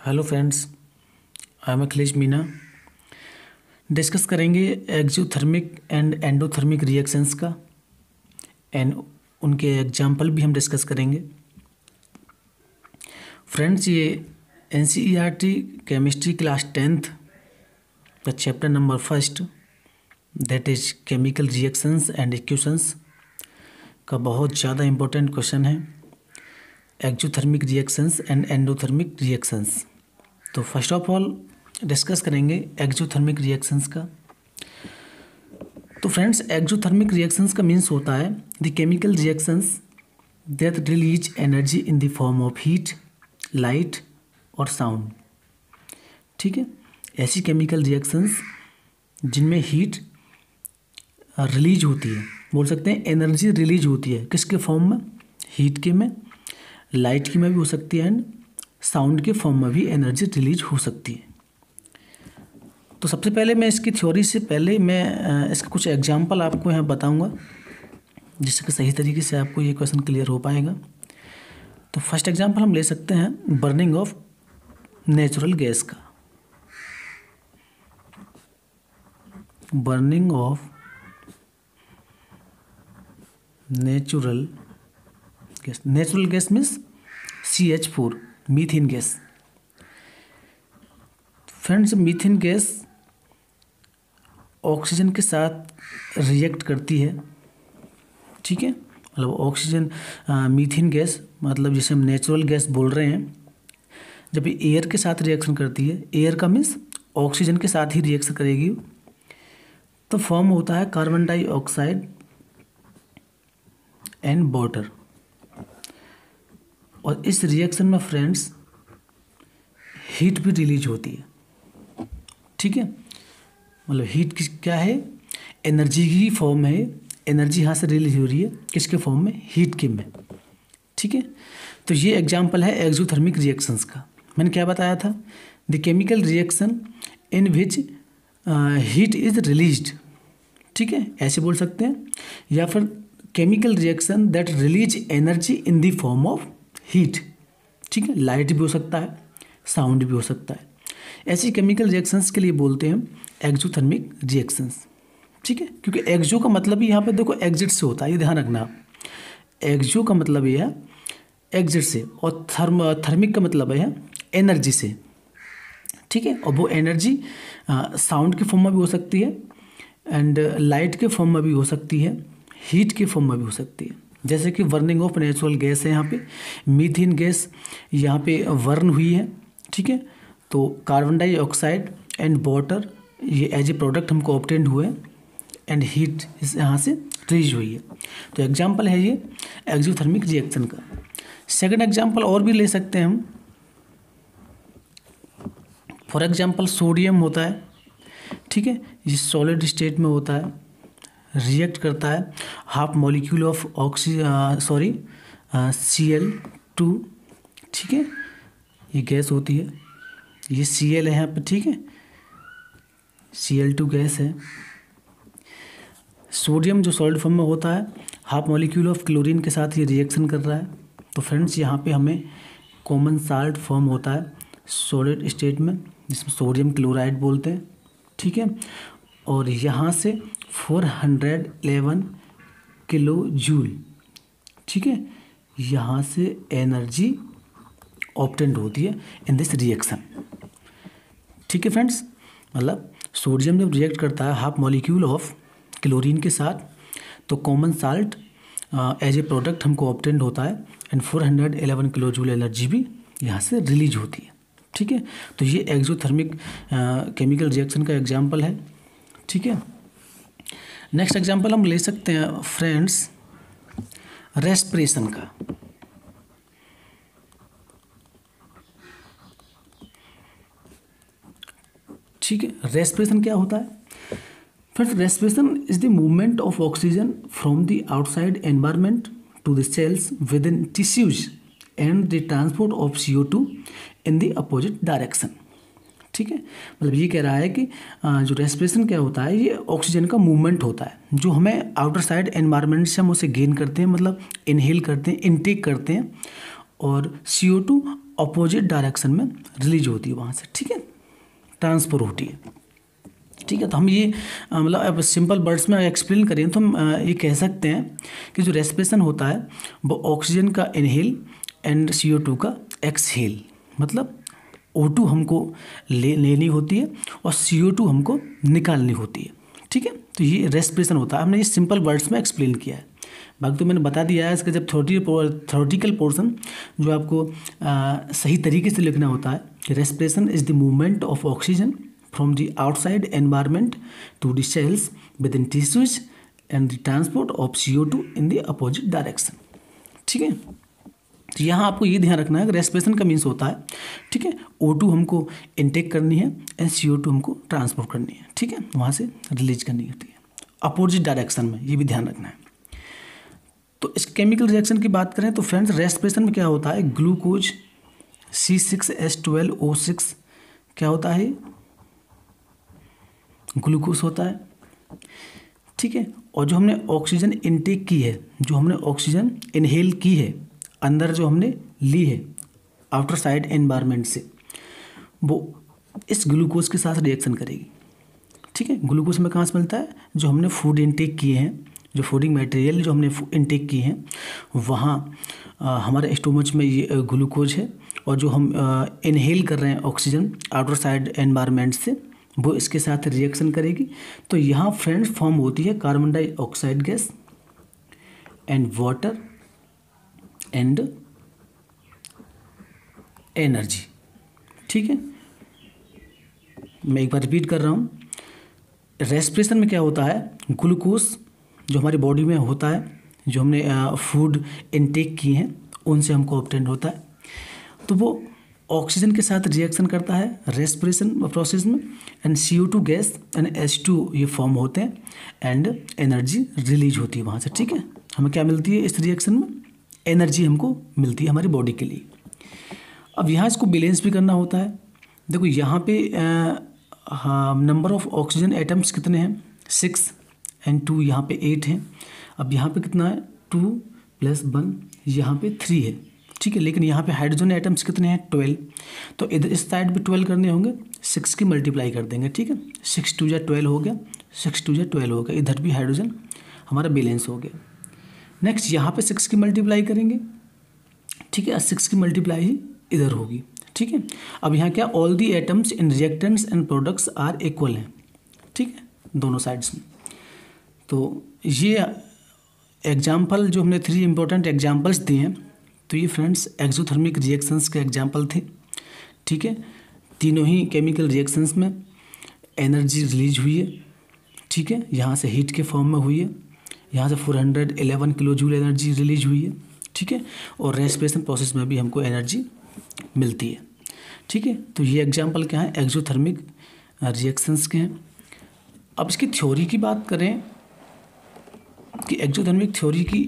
Hello friends, I am Akhilesh Meena. Discuss करेंगे exothermic and endothermic reactions का and उनके example भी हम डिस्कस करेंगे। फ्रेंड्स, ये एनसीईआरटी केमिस्ट्री क्लास 10th का chapter number 1 that is chemical reactions and equations का बहुत ज़्यादा इम्पोर्टेंट क्वेश्चन है, exothermic reactions and endothermic reactions. तो फर्स्ट ऑफ ऑल डिस्कस करेंगे एक्सोथर्मिक रिएक्शंस का। तो फ्रेंड्स, एक्सोथर्मिक रिएक्शंस का मीन्स होता है the chemical reactions that release energy in the form of heat, light और साउंड। ठीक है, ऐसी केमिकल रिएक्शंस जिनमें हीट रिलीज होती है, बोल सकते हैं एनर्जी रिलीज होती है। किसके फॉर्म में? हीट के में, लाइट की में भी हो सकती है एंड साउंड के फॉर्म में भी एनर्जी रिलीज हो सकती है। तो सबसे पहले मैं इसकी थ्योरी से पहले मैं इसका कुछ एग्जांपल आपको यहाँ बताऊंगा जिससे कि सही तरीके से आपको ये क्वेश्चन क्लियर हो पाएगा। तो फर्स्ट एग्जांपल हम ले सकते हैं बर्निंग ऑफ नेचुरल गैस का। Burning of natural gas. Natural gas means CH4, methane gas. Friends, methane gas oxygen के साथ रिएक्ट करती है। ठीक है, मतलब ऑक्सीजन मीथेन गैस, मतलब जिसे हम नेचुरल गैस बोल रहे हैं, जब ये एयर के साथ रिएक्शन करती है, एयर का मीन्स ऑक्सीजन के साथ ही रिएक्शन करेगी, तो फॉर्म होता है कार्बन डाइऑक्साइड एंड वाटर। और इस रिएक्शन में फ्रेंड्स हीट भी रिलीज होती है। ठीक है, मतलब हीट की क्या है? एनर्जी की फॉर्म है। एनर्जी यहाँ से रिलीज हो रही है किसके फॉर्म में? हीट के में। ठीक है, तो ये एग्जांपल है एक्सोथर्मिक रिएक्शंस का। मैंने क्या बताया था? The chemical reaction in which heat is released. ठीक है, ऐसे बोल सकते हैं, या फिर chemical reaction that release energy in the form of heat. ठीक है, लाइट भी हो सकता है, साउंड भी हो सकता है। ऐसी केमिकल रिएक्शंस के लिए बोलते हैं एक्सोथर्मिक रिएक्शंस। ठीक है, क्योंकि एक्सो का मतलब ही यहाँ पे देखो एग्जिट से होता है, ये ध्यान रखना। एक्सो का मतलब ये है एग्जिट से, और थर्मिक का मतलब है एनर्जी से। ठीक है, और वो एनर्जी साउंड के फॉर्म में भी हो सकती है एंड लाइट के फॉर्म में भी हो सकती है, हीट के फॉर्म में भी हो सकती है। जैसे कि बर्निंग ऑफ नेचुरल गैस है, यहाँ पे मीथेन गैस यहाँ पे बर्न हुई है। ठीक है, तो कार्बन डाइऑक्साइड एंड वाटर ये एज ए प्रोडक्ट हमको ऑब्टेंड हुए एंड हीट इस यहाँ से रिलीज हुई है। तो एग्जांपल है ये एक्सोथर्मिक रिएक्शन का। सेकंड एग्जांपल और भी ले सकते हैं हम। फॉर एग्जांपल सोडियम होता है। ठीक है, ये सॉलिड स्टेट में होता है, रिएक्ट करता है हाफ मॉलिक्यूल ऑफ Cl2। ठीक है, ये गैस होती है, ये Cl है यहाँ पे। ठीक है, Cl2 गैस है। सोडियम जो सॉलिड फॉर्म में होता है, हाफ मॉलिक्यूल ऑफ क्लोरीन के साथ ये रिएक्शन कर रहा है। तो फ्रेंड्स, यहाँ पे हमें कॉमन साल्ट फॉर्म होता है सॉलिड स्टेट में, जिसमें सोडियम क्लोराइड बोलते हैं। ठीक है, और यहाँ से 411 किलो जूल, ठीक है, यहाँ से एनर्जी ऑब्टेंड होती है इन दिस रिएक्शन। ठीक है फ्रेंड्स, मतलब सोडियम जब रिएक्ट करता है हाफ मॉलिक्यूल ऑफ क्लोरीन के साथ, तो common salt as a product हमको ऑब्टेंड होता है एंड 411 किलो जूल एनर्जी भी यहाँ से रिलीज होती है। ठीक है, तो ये एक्सोथर्मिक केमिकल रिएक्शन का एग्जाम्पल है। ठीक है, नेक्स्ट एग्जांपल हम ले सकते हैं फ्रेंड्स रेस्पिरेशन का। ठीक है, रेस्पिरेशन क्या होता है? Friends, respiration is the movement of oxygen from the outside environment to the cells within tissues and the transport of CO2 in the opposite direction. ठीक है, मतलब ये कह रहा है कि जो रेस्पिरेशन क्या होता है, ये ऑक्सीजन का मूवमेंट होता है जो हमें आउटर साइड एनवायरनमेंट से हम उसे गेन करते हैं, मतलब इनहेल करते हैं, इनटेक करते हैं, और CO2 अपोजिट डायरेक्शन में रिलीज होती है वहाँ से, ठीक है, ट्रांसफर होती है, ठीक है। तो हम ये मतलब अब सिंपल वर्ड्स में एक्सप्लेन करें तो हम ये कह सकते हैं कि जो रेस्पिरेशन होता है वो ऑक्सीजन का इनहेल एंड CO2 का एक्सहेल, मतलब O2 हमको लेनी होती है और CO2 हमको निकालनी होती है, ठीक है। तो ये रेस्पिरेशन होता है, हमने ये सिंपल वर्ड्स में एक्सप्लेन किया है। बाकी तो मैंने बता दिया है इसका जब थ्योरेटिकल पोर्शन जो आपको सही तरीके से लिखना होता है कि respiration is the movement of oxygen from the outside environment to the cells within tissues and the transport of CO2 in the opposite direction, ठीक है। तो यहाँ आपको ये ध्यान रखना है कि रेस्पिरेशन का मीन्स होता है, ठीक है, O2 हमको इनटेक करनी है एंड CO2 हमको ट्रांसपोर्ट करनी है, ठीक है, वहाँ से रिलीज करनी होती है अपोजिट डायरेक्शन में, ये भी ध्यान रखना है। तो इस केमिकल रिएक्शन की बात करें तो फ्रेंड्स रेस्पिरेशन में क्या होता है, ग्लूकोज C6H12O6 क्या होता है, ग्लूकोज होता है, ठीक है। और जो हमने ऑक्सीजन इनटेक की है, जो हमने ऑक्सीजन इनहेल की है, अंदर जो हमने ली है आउटर साइड एनवायरनमेंट से, वो इस ग्लूकोज के साथ रिएक्शन करेगी, ठीक है। ग्लूकोज हमें कहाँ से मिलता है, जो हमने फूड इनटेक किए हैं, जो फूडिंग मटेरियल जो हमने इनटेक किए हैं वहाँ हमारे स्टोमच में ये ग्लूकोज है, और जो हम इनहेल कर रहे हैं ऑक्सीजन आउटर साइड एनवायरनमेंट से, वो इसके साथ रिएक्शन करेगी। तो यहाँ फ्रेंड्स फॉर्म होती है carbon dioxide gas and water and energy, ठीक है। मैं एक बार रिपीट कर रहा हूँ, रेस्पिरेशन में क्या होता है, ग्लूकोज जो हमारी बॉडी में होता है, जो हमने फूड इनटेक किए हैं उनसे हमको ऑब्टेन होता है, तो वो ऑक्सीजन के साथ रिएक्शन करता है रेस्पिरेशन प्रोसेस में, and CO2 gas and H2 ये फॉर्म होते हैं एंड एनर्जी रिलीज होती है वहाँ से, ठीक है। हमें क्या मिलती है इस रिएक्शन में, एनर्जी हमको मिलती है हमारी बॉडी के लिए। अब यहाँ इसको बैलेंस भी करना होता है। देखो यहाँ पे नंबर ऑफ ऑक्सीजन एटम्स कितने हैं, 6 एंड 2 यहाँ पे 8 हैं। अब यहाँ पे कितना है, 2 + 1 यहाँ पे 3 है, ठीक है। लेकिन यहाँ पे हाइड्रोजन एटम्स कितने हैं, 12। तो इधर इस साइड पे 12 करने होंगे, 6 की मल्टीप्लाई कर देंगे, ठीक है। 6 × 2 = 12 हो गया, 6 × 2 = 12 हो गया, इधर भी हाइड्रोजन हमारा बैलेंस हो गया। नेक्स्ट यहाँ पे 6 की मल्टीप्लाई करेंगे, ठीक है, 6 की मल्टीप्लाई ही इधर होगी, ठीक है। अब यहाँ क्या, all the atoms in reactants and products are equal हैं, ठीक है, दोनों साइड्स में। तो ये एग्जाम्पल जो हमने 3 इंपॉर्टेंट एग्जाम्पल्स दिए हैं, तो ये फ्रेंड्स एक्सोथर्मिक रिएक्शंस के एग्जाम्पल थे, ठीक है। तीनों ही केमिकल रिएक्शंस में एनर्जी रिलीज हुई है, ठीक है, यहाँ से हीट के फॉर्म में हुई है, यहाँ से 411 किलो जूल एनर्जी रिलीज हुई है, ठीक है। और रेस्पिरेशन प्रोसेस में भी हमको एनर्जी मिलती है, ठीक है। तो ये एग्जाम्पल क्या है, एक्सोथर्मिक रिएक्शंस के हैं। अब इसकी थ्योरी की बात करें कि एक्सोथर्मिक थ्योरी की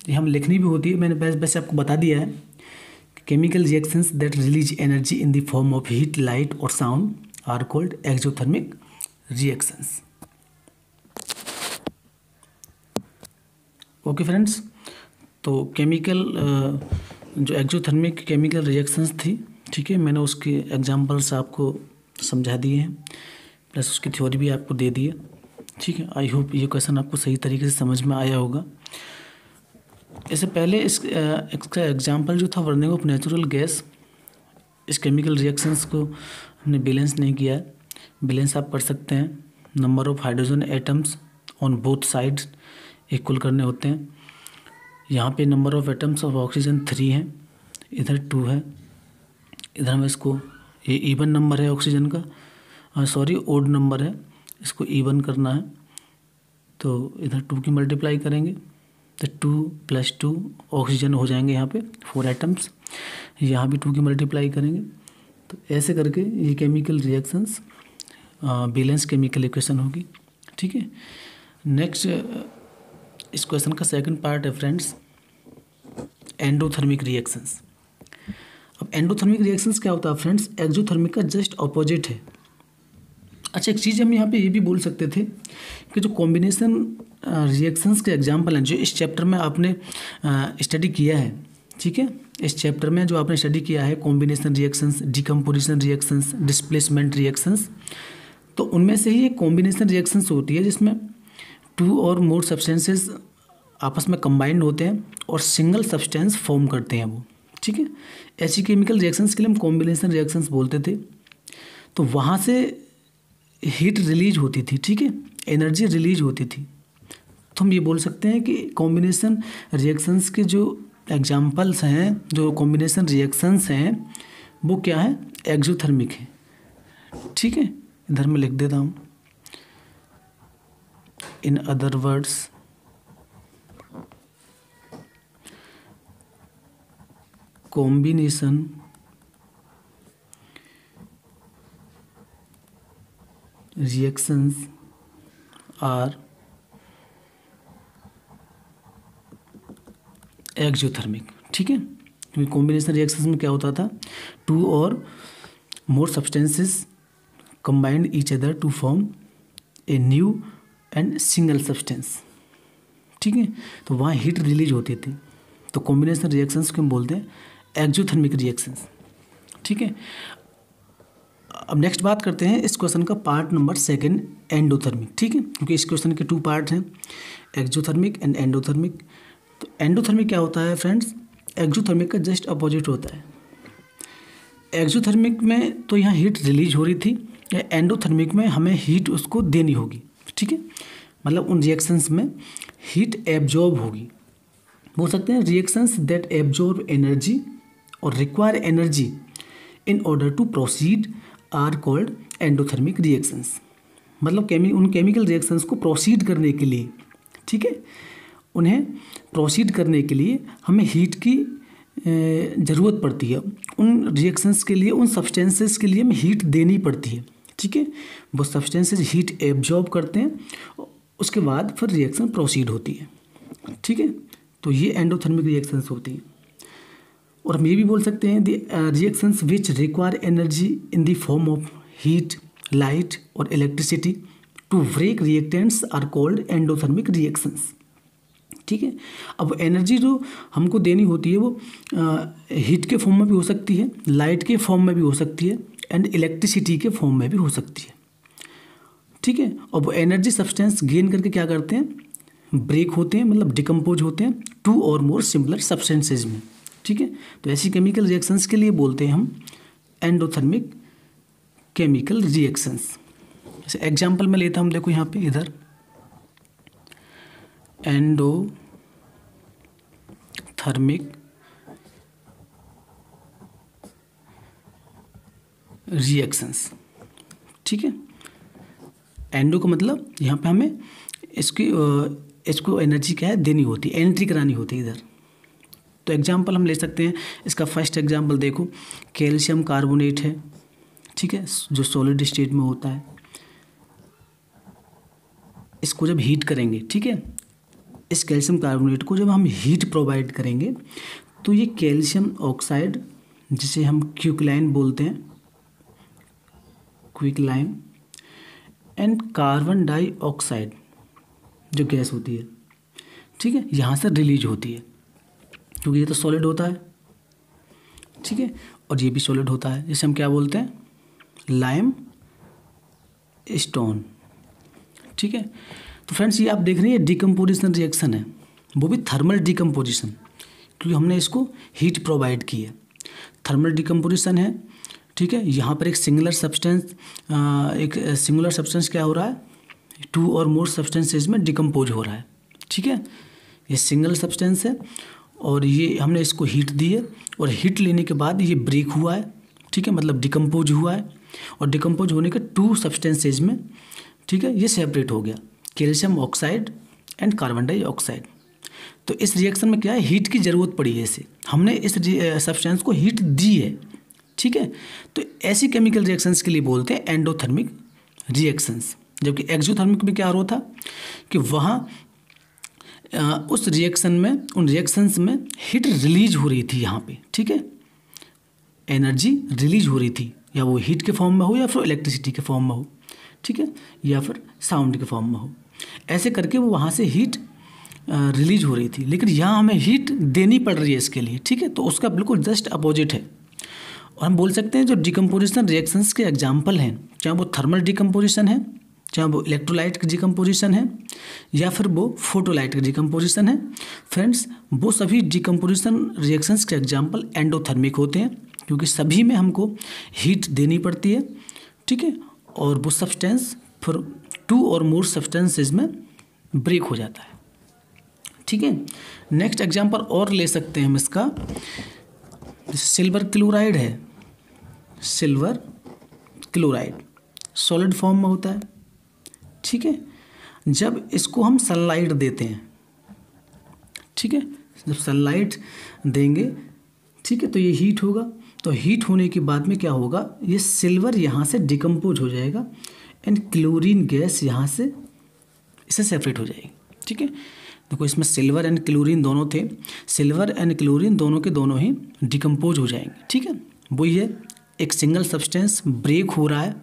ये हम लिखनी भी होती है, मैंने वैसे आपको बता दिया है कि chemical reactions that release energy in the form of heat, light और sound are called exothermic reactions. Okay friends, तो केमिकल जो एक्सोथर्मिक केमिकल रिएक्शंस थी, ठीक है, मैंने उसके एग्जांपल्स आपको समझा दिए हैं, प्लस उसकी थ्योरी भी आपको दे दी है, ठीक है। आई होप ये क्वेश्चन आपको सही तरीके से समझ में आया होगा। इससे पहले इसका एग्जांपल जो था बर्निंग ऑफ नेचुरल गैस, इस केमिकल रिएक्शंस को हमने बैलेंस नहीं किया है। बैलेंस आप कर सकते हैं, number of hydrogen atoms on both sides equal करने होते हैं। यहाँ पे number of atoms of oxygen 3 हैं, इधर 2 है, इधर हम इसको, ये इवन नंबर है ऑक्सीजन का, सॉरी ओड नंबर है, इसको इवन करना है, तो इधर 2 की मल्टीप्लाई करेंगे तो 2 + 2 ऑक्सीजन हो जाएंगे, यहाँ पे 4 एटम्स, यहाँ भी 2 की मल्टीप्लाई करेंगे। तो ऐसे करके ये chemical reactions balance chemical equation होगी, ठीक है। नेक्स्ट इस क्वेश्चन का सेकंड पार्ट है फ्रेंड्स, एंडोथर्मिक रिएक्शंस। अब एंडोथर्मिक रिएक्शंस क्या होता है फ्रेंड्स, एक्सोथर्मिक का जस्ट ऑपोजिट है। अच्छा, एक चीज़ हम यहाँ पे ये भी बोल सकते थे कि जो कॉम्बिनेशन रिएक्शंस के एग्जांपल हैं जो इस चैप्टर में आपने स्टडी किया है, ठीक है, इस चैप्टर में जो आपने स्टडी किया है combination reactions, decomposition reactions, displacement reactions, तो उनमें से ही एक कॉम्बिनेशन रिएक्शंस होती है जिसमें 2 और मोर सब्सटेंसेस आपस में कंबाइंड होते हैं और सिंगल सब्सटेंस फॉर्म करते हैं वो, ठीक है। ऐसी केमिकल रिएक्शंस के लिए हम कॉम्बिनेशन रिएक्शंस बोलते थे। तो वहाँ से हीट रिलीज होती थी, ठीक है, एनर्जी रिलीज होती थी। तो हम ये बोल सकते हैं कि कॉम्बिनेशन रिएक्शंस के जो एग्जाम्पल्स हैं, जो कॉम्बिनेशन रिएक्शंस हैं, वो क्या है, एक्सोथर्मिक है, ठीक है। इधर मैं लिख देता हूँ, in other words combination reactions are exothermic, ठीक है। क्योंकि कॉम्बिनेशन रिएक्शंस में क्या होता था, 2 or more substances combined each other to form a new and single substance, ठीक है। तो वहाँ हीट रिलीज होती थी। तो कॉम्बिनेशन रिएक्शंस को हम बोलते हैं एक्सोथर्मिक रिएक्शंस, ठीक है। अब नेक्स्ट बात करते हैं इस क्वेश्चन का पार्ट नंबर 2 एंडोथर्मिक, ठीक है, क्योंकि इस क्वेश्चन के 2 पार्ट हैं, एक्सोथर्मिक एंड एंडोथर्मिक। तो एंडोथर्मिक क्या होता है फ्रेंड्स, एक्सोथर्मिक का जस्ट अपोजिट होता है। एक्सोथर्मिक में तो यहाँ हीट रिलीज हो रही थी, एंडोथर्मिक में हमें हीट उसको देनी होगी, ठीक है। मतलब उन रिएक्शंस में हीट एब्जॉर्ब होगी। बोल सकते हैं reactions that absorb energy or require energy in order to proceed are called endothermic reactions. मतलब उन केमिकल रिएक्शंस को प्रोसीड करने के लिए, ठीक है, उन्हें प्रोसीड करने के लिए हमें हीट की ज़रूरत पड़ती है। उन रिएक्शंस के लिए, उन सब्सटेंसेस के लिए हमें हीट देनी पड़ती है, ठीक है। वो सब्सटेंसेस हीट एब्जॉर्ब करते हैं, उसके बाद फिर रिएक्शन प्रोसीड होती है, ठीक है। तो ये एंडोथर्मिक रिएक्शंस होती हैं। और हम ये भी बोल सकते हैं the reactions which require energy in the form of heat, light और electricity to break reactants are called endothermic reactions, ठीक है। अब एनर्जी जो हमको देनी होती है वो हीट के फॉर्म में भी हो सकती है, लाइट के फॉर्म में भी हो सकती है एंड इलेक्ट्रिसिटी के फॉर्म में भी हो सकती है, ठीक है। और वो एनर्जी सब्सटेंस गेन करके क्या करते हैं, ब्रेक होते हैं, मतलब डिकम्पोज होते हैं 2 और मोर सिमिलर सब्सटेंसेज में, ठीक है। तो ऐसी केमिकल रिएक्शंस के लिए बोलते हैं हम एंडोथर्मिक केमिकल रिएक्शंस। जैसे एग्जांपल में लेता हूँ, देखो यहाँ पे इधर एंडोथर्मिक रिएक्शंस, ठीक है। एंडो का मतलब यहाँ पे हमें इसको एनर्जी क्या है, देनी होती है, एंट्री करानी होती है इधर। तो एग्जांपल हम ले सकते हैं, इसका फर्स्ट एग्जांपल देखो, कैल्शियम कार्बोनेट है, ठीक है, जो सॉलिड स्टेट में होता है। इसको जब हीट करेंगे, ठीक है, इस कैल्शियम कार्बोनेट को जब हम हीट प्रोवाइड करेंगे तो ये कैल्शियम ऑक्साइड, जिसे हम क्विकलाइन बोलते हैं, क्विकलाइन, एंड कार्बन डाइऑक्साइड जो गैस होती है, ठीक है, यहाँ से रिलीज होती है, क्योंकि ये तो सॉलिड होता है, ठीक है, और ये भी सॉलिड होता है, जिसे हम क्या बोलते हैं, लाइम स्टोन, ठीक है। तो फ्रेंड्स ये आप देख रहे हैं डिकम्पोजिशन रिएक्शन है, वो भी थर्मल डिकम्पोजिशन, क्योंकि हमने इसको हीट प्रोवाइड की है। थर्मल डिकम्पोजिशन है, ठीक है। यहाँ पर एक सिंगुलर सब्सटेंस क्या हो रहा है, 2 और मोर सब्सटेंसेज में डिकम्पोज हो रहा है, ठीक है। ये सिंगल सब्सटेंस है और ये हमने इसको हीट दी है, और हीट लेने के बाद ये ब्रेक हुआ है, ठीक है, मतलब डिकम्पोज हुआ है, और डिकम्पोज होने के 2 सब्सटेंसेज में, ठीक है, ये सेपरेट हो गया, calcium oxide and carbon dioxide. तो इस रिएक्शन में क्या है, हीट की ज़रूरत पड़ी है, इसे हमने इस सब्सटेंस को हीट दी है, ठीक है। तो ऐसी केमिकल रिएक्शंस के लिए बोलते हैं एंडोथर्मिक रिएक्शंस। जबकि एक्सोथर्मिक में क्या हो रहा था कि वहाँ उस रिएक्शन में, उन रिएक्शंस में हीट रिलीज हो रही थी यहाँ पे, ठीक है, एनर्जी रिलीज हो रही थी, या वो हीट के फॉर्म में हो या फिर इलेक्ट्रिसिटी के फॉर्म में हो, ठीक है, या फिर साउंड के फॉर्म में हो। ऐसे करके वो वहाँ से हीट रिलीज हो रही थी, लेकिन यहाँ हमें हीट देनी पड़ रही है इसके लिए, ठीक है। तो उसका बिल्कुल जस्ट अपोजिट है। और हम बोल सकते हैं जो डिकम्पोजिशन रिएक्शंस के एग्जाम्पल हैं, चाहे वो थर्मल डिकम्पोजिशन है, चाहे वो इलेक्ट्रोलाइट की डिकम्पोजिशन है, या फिर वो फोटोलाइट की डिकम्पोजिशन है, फ्रेंड्स वो सभी डिकम्पोजिशन रिएक्शंस के एग्जाम्पल एंडोथर्मिक होते हैं, क्योंकि सभी में हमको हीट देनी पड़ती है, ठीक है। और वो सब्सटेंस फिर 2 और मोर सब्सटेंसेज में ब्रेक हो जाता है, ठीक है। नेक्स्ट एग्जाम्पल और ले सकते हैं हम इसका, सिल्वर क्लोराइड है। सिल्वर क्लोराइड सॉलिड फॉर्म में होता है, ठीक है। जब इसको हम सनलाइट देते हैं, ठीक है, जब सनलाइट देंगे, ठीक है, तो ये हीट होगा। तो हीट होने के बाद में क्या होगा, ये सिल्वर यहाँ से डिकम्पोज हो जाएगा एंड क्लोरीन गैस यहाँ से इससे सेपरेट हो जाएगी, ठीक है। देखो इसमें सिल्वर एंड क्लोरीन दोनों थे, सिल्वर एंड क्लोरीन दोनों के दोनों ही डिकम्पोज हो जाएंगे, ठीक है। वो ये एक सिंगल सब्सटेंस ब्रेक हो रहा है,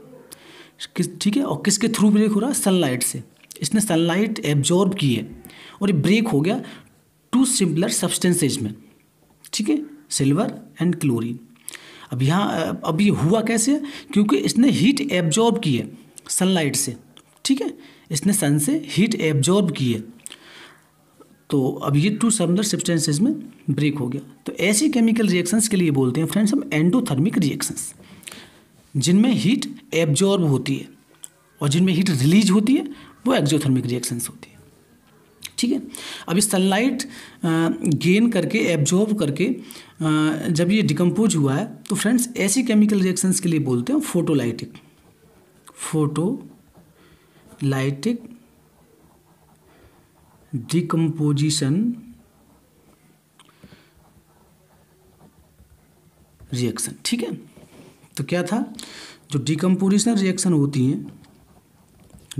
ठीक है। और किसके थ्रू ब्रेक हो रहा है, सनलाइट से। इसने सनलाइट एब्जॉर्ब की है और ये ब्रेक हो गया 2 सिमिलर सब्सटेंसेज में, ठीक है, सिल्वर एंड क्लोरीन। अब यहाँ अब ये हुआ कैसे, क्योंकि इसने हीट एब्जॉर्ब की है सनलाइट से, ठीक है, इसने सन से हीट एब्जॉर्ब की है। तो अब ये 2 सिमिलर सब्सटेंसेज में ब्रेक हो गया। तो ऐसी केमिकल रिएक्शंस के लिए बोलते हैं फ्रेंड्स हम एंडोथर्मिक रिएक्शंस, जिनमें हीट एब्जॉर्ब होती है और जिनमें हीट रिलीज होती है वो एक्सोथर्मिक रिएक्शंस होती है, ठीक है। अब इस सनलाइट गेन करके एब्जॉर्ब करके जब ये डिकम्पोज हुआ है, तो फ्रेंड्स ऐसी केमिकल रिएक्शंस के लिए बोलते हैं फोटोलाइटिक डिकम्पोजिशन रिएक्शन, ठीक है। तो क्या था, जो डिकम्पोजिशन रिएक्शन होती हैं,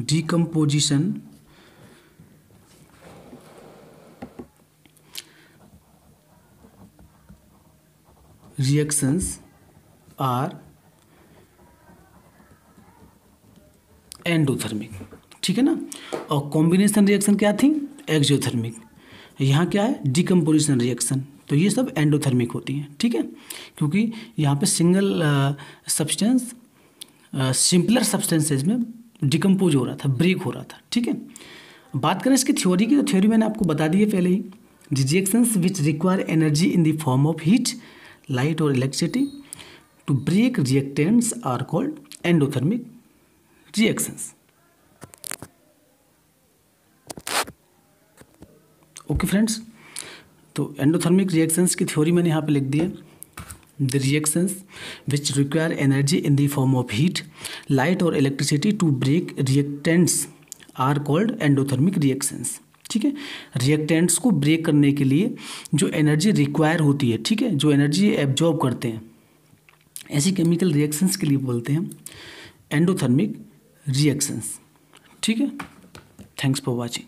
डिकम्पोजिशन रिएक्शंस आर एंडोथर्मिक, ठीक है ना। और कॉम्बिनेशन रिएक्शन क्या थी, एक्सोथर्मिक। यहाँ क्या है, डिकम्पोजिशन रिएक्शन, तो ये सब एंडोथर्मिक होती हैं, ठीक है। क्योंकि यहाँ पे सिंगल सब्सटेंस सिंपलर सब्सटेंसेज में डिकम्पोज हो रहा था, ब्रेक हो रहा था, ठीक है। बात करें इसकी थ्योरी की, तो थ्योरी मैंने आपको बता दी है पहले ही, reactions which require energy in the form of heat, light और electricity to break reactants are called endothermic reactions. Okay friends, तो एंडोथर्मिक रिएक्शंस की थ्योरी मैंने यहाँ पे लिख दी है, the reactions which require energy in the form of heat, light और electricity to break reactants are called endothermic reactions, ठीक है। रिएक्टेंट्स को ब्रेक करने के लिए जो एनर्जी रिक्वायर होती है, ठीक है, जो एनर्जी एब्जॉर्ब करते हैं, ऐसी केमिकल रिएक्शंस के लिए बोलते हैं एंडोथर्मिक रिएक्शंस, ठीक है। Thanks for watching.